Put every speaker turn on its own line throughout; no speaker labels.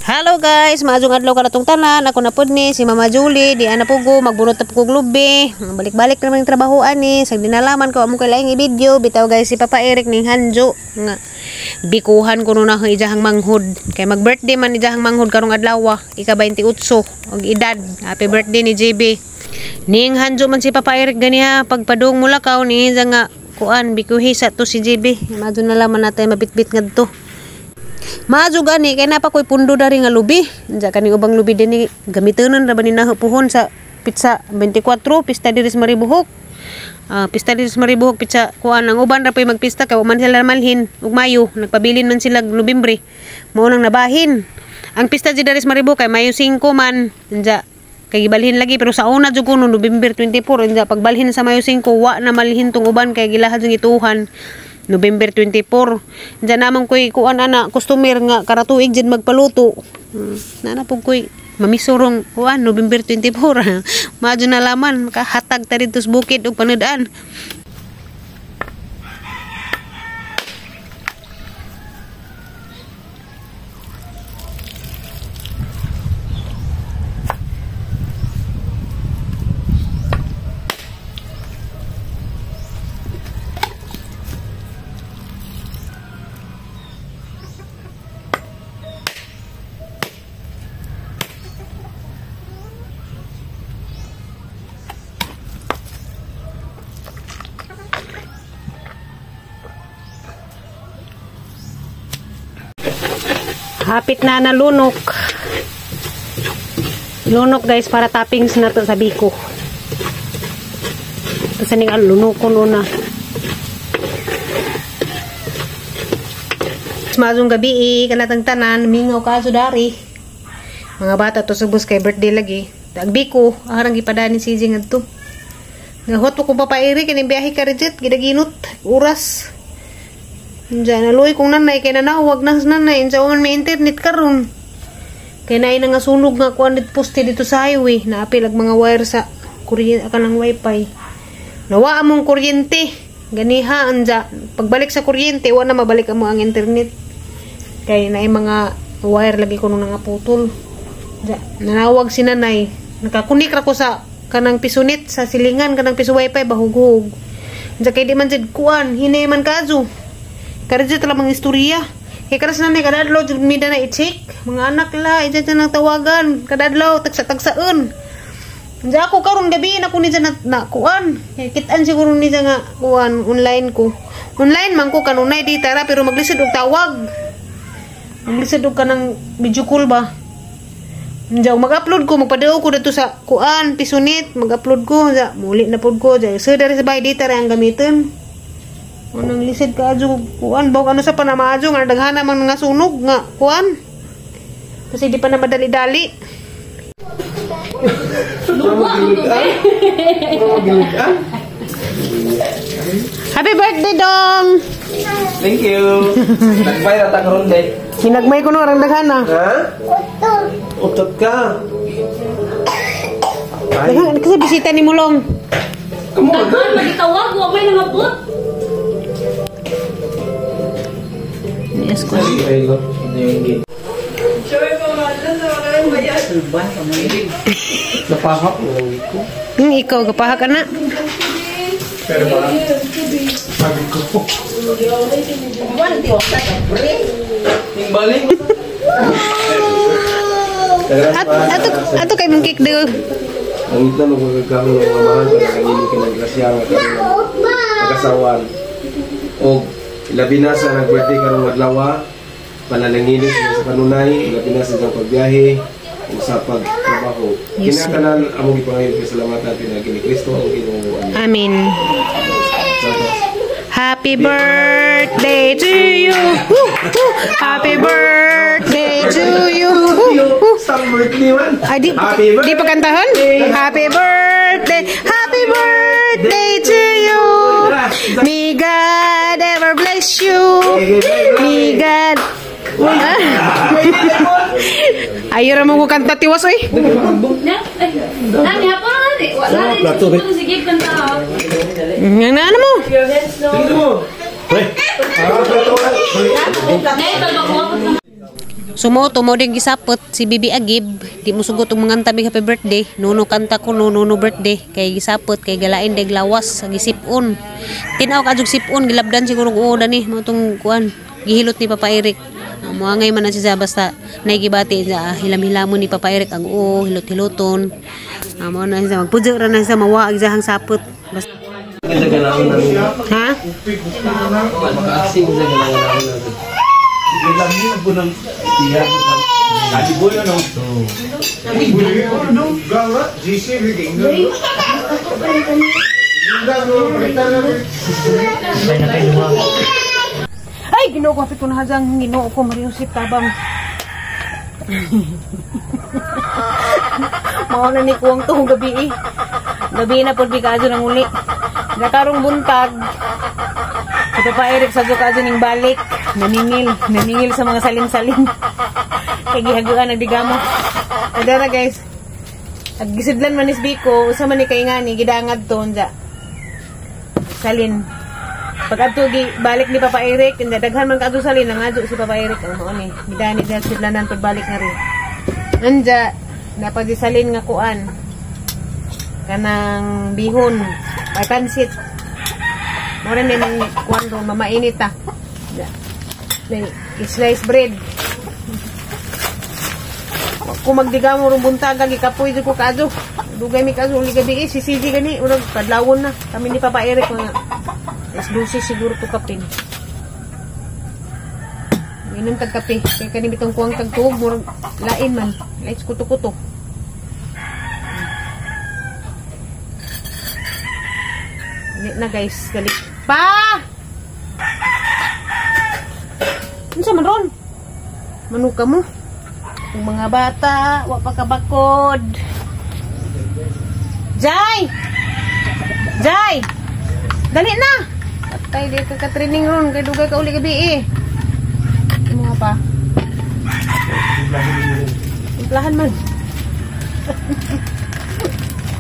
Hello guys, maadjong adlaw kanatong tanan. Ako na pod ni si Mama Julie, di ana pugo magbunot ta pug lubi. Balik-balik naman yung trabahoan ni. Sa dinalaman ko amo kay laing i-video. Bitaw guys si Papa Eric ning Hanjo nga bikuhan ko na ijahang manghud. Kay mag-birthday man ijahang manghud karong adlaw, ika 28 og edad. Happy birthday ni JB. Ning Hanjo man si Papa Eric ganiha pagpadung mulakaw ni nga kuan bikuhi sa to si JB. Maadjong nalaman natay mabitbit ngadto. Maadyo gani kay napa koy pundo dari nga lubi. Unsa kani ubang lubi dinhi gamitenon ra ba ni nahupuhon sa pizza 24 pista diri sa Maribuhok. Pista diri sa Maribuhok pizza kuan ang uban ra pay magpista kay man sila malhin ug Mayo nagpabilin man sila Nobyembre. Mao nang nabahin. Ang pista diri sa Maribuhok kay Mayo 5 man. Unsa kay gibalhin lagi pero sa una jud kuno Nobyember 24 unsa pagbalhin sa Mayo 5 wa na malhin tong uban kay gilahad jud ituhan. November 24. Diyan naman ko'y kuan ana customer nga karatuig dyan magpaluto. Nana po ko'y mamisurong kuan November 24. Maadyo na laman makahatag ta dito sa bukid og panudaan. Hapit na nalunok. Lunok guys para toppings na to sa biko. Kasi ning lunokon una. Mazong gabi kanatang tanan mingaw ka sudari. Mga bata to subos kay birthday lagi. Dag biko arang gipadani si Jing adto. Ngahot ko Papa Eric kini biyahe ka reject gidaginot oras. Diyan naloy kung nanay kay nanawag na nanay insa man may internet karon. Kay nay nga sunog nga kuan dit poste dito sa highway naapil ag mga wire sa kuryente kanang wifi. Nawa among kuryente ganiha anja pagbalik sa kuryente wa na mabalik amo ang internet. Kay nay mga wire lagi kuno nga putol. Nanawag si nanay nakakunik ra ko sa kanang pisunit sa silingan kanang piso wifi bahugog. Anja kay di man jud kuan hinay man kazo. Karja tala mga istorya. Kaya karas na may kadadlaw, jud mida na i-check. Mga anak la, idya dyan ang tawagan. Kadadlaw, tagsa-tagsaan. Diya ako karon gabi na ko niya na kuan. Kaya kitaan siguro niya nga kuan, online ko. Online man ko kanunay di tara, pero maglisod og tawag. Maglisod og ka ng video call ba. Diya, mag-upload ko, magpadaw ko dito sa kuan, pisunit. Mag-upload ko, diya, muli na pod ko. Diya, so dari sa bahay di tara ang gamitin. Anong lisid ka adyo kuan baw ano sa panamaadyo nga daghana man nga sunog nga kuan kasi di pa na madali-dali. Happy birthday dong.
Thank you. Nagmay na tagron day.
Hinagmay ko no rang daghana.
Ha? Utot ka.
Daghan kasi bisita ni Mulong.
Kamu
daghan magitawag wa may nangabot.
Yes ko.
Napahap ko.
Ikaw kapahak ka na.
Pero ba? Sabi ko. Balik.
Ato kay mong cake daw.
Ang ito nung magkakaroon ng mamahan para nanginin ka ng grasya nga pagkasawan. O labi na sa nag-birthday karong adlaw, panalanginin sa kanunay, labi na sa pagbiyahe o sa pagtrabaho. Kinakanan among ipangayon kay salamatan pinagi ni Kristo ang Ginoo.
Amen. Happy birthday to you. Happy birthday to you.
Some birthday man.
Ay, di pa kantahan? Happy birthday. Happy birthday to you. May God ever bless you. May God. Ayaw naman ko kanta tiwas oy.
Nani hapon na wala ni sige kanta.
Yang na ano mo? Sumo mo din gisapot si Bibi Agib. Di mo sugot ang mga tabi happy birthday. Nuno kanta ko nuno birthday. Kay gisapot kay galain dag lawas sa gisipon. Tinaw ka jug sipon gilabdan siguro ko dani mo tong kuan. Gihilot ni Papa Eric. Muangay man na siya basta naigibati sa hilam-hilamon ni Papa Eric ang hilot-hiloton. Amo na siya magpudyo ra na siya mawaag sa hang sapot. Basta ha?
Maka-aksing sa ganang
Ilang yun po ng tiyak. Dati po yun, no? Dati po yun, no? Gawa, GC, reading.
Ay, ginoo ko hapit ko na hadang ginoo ko mariusip tabang. Mao na ni kuwang to gabi eh. Gabi na pud bikado nang uli. Nakarong buntag. Ito pa Eric sa jukado ning balik. Naningil sa mga salin-salin. Kaya gihaguan nagdigamo. Ada na guys. Aggisidlan man is Biko, usa man ni kay ngani gidangad ton ja. Salin. Pag adto gi balik ni Papa Eric, inda daghan man kadto salin nangadto si Papa Eric ang mao ni. Gidani sa sidlanan pagbalik na rin. Anja dapat disalin nga kuan. Kanang bihon, ay pansit. Mo rin din kuan ron mamainit ta. Slice bread. Kung magdiga mo rin buntaga, ikapoy ko kaso. Dugay mi kaso, uli gabi si CG gani, urag kadlawon na. Kami ni Papa Eric, mga S12 siguro to kapin. Inom tag kape. Kaya kanibitong kuwang tagtuog, murag lain man. Let's kuto-kuto. Hindi na guys, galit. Pa! Ano sa man ron? Manuka mo? Yung mga bata, wa pa kabakod. Jai! Jai! Dali na! Patay, di ka ka-training ron. Kaya dugay ka uli gabi eh. Ano nga pa? Timplahan man.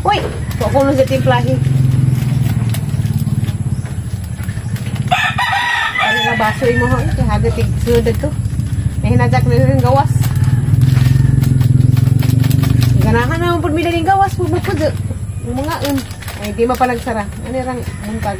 Uy! Huwag ko nung sa timplahin. Ano nga basoy mo ho? Ito hagatig sunod ito. May hinadyak na rin gawas. Ganahan naman po mila rin gawas. Pud yung mga ay di mapanagsara. Ano yung muntag?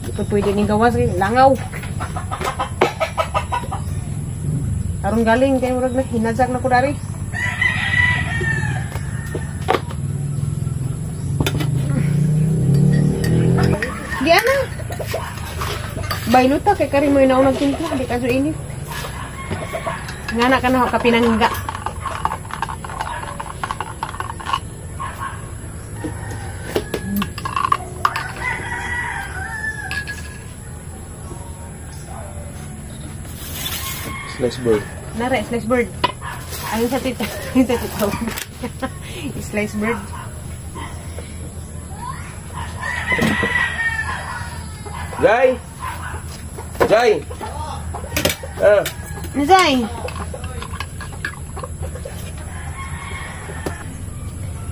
Ito pwede rin gawas. Langaw. Karong galing kayo murag na hinadyak na ko dari. Di ana. Baylo ta kay kari mo inaw nagtimpla di kaso init. Ngana ka na ka pinangga.
slice bird.
Nara, slice bird. Ayun sa tita. Ayun sa tita. Slice bird.
Jai! Jai! Ah.
Jai!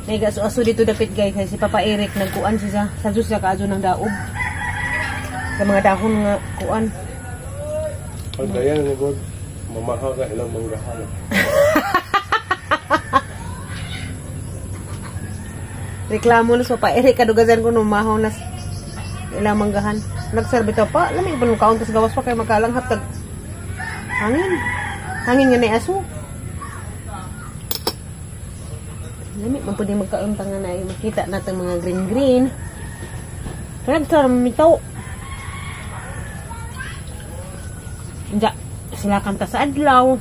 Nagaso-aso dito dapit guys. Si Papa Eric nagkuan siya. Sa Diyos siya kaaso ng daob. Sa mga dahon nga kuan.
Pag kaya ni God, mamahal ka ilang manggahan.
Reklamo na sa Papa Eric. Kadugasan ko nung mahaw na ilang manggahan. Nagserbe ka pa. Lamig pa nung kauntas gawas pa kayo magkalanghap. Hangin. Hangin nga na aso. Lamig man po din magkauntang nga na makita natin mga green-green. Kaya sa mitaw. Diya, sila kanta sa adlaw.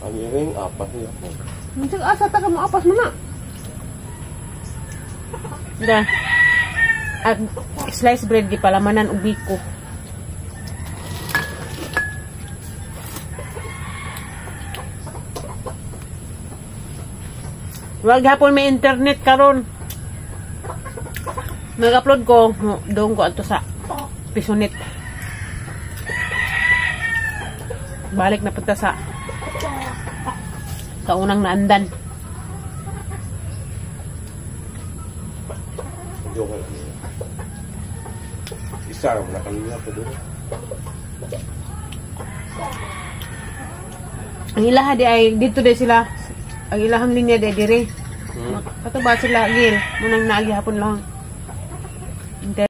Ang iring, apas niya po.
Asa ta ka mo apas mo na. Diya. At slice bread di palamanan og biko. Wag hapon may internet karon. Mag-upload ko doon ko ato sa Pisonit. Balik na punta sa kaunang naandan.
Isa, nakalina po doon.
Ang ilaha di ay dito di sila. Ang ilahang linya di dire. Kato ba sila gil? Munang naagi hapon lang.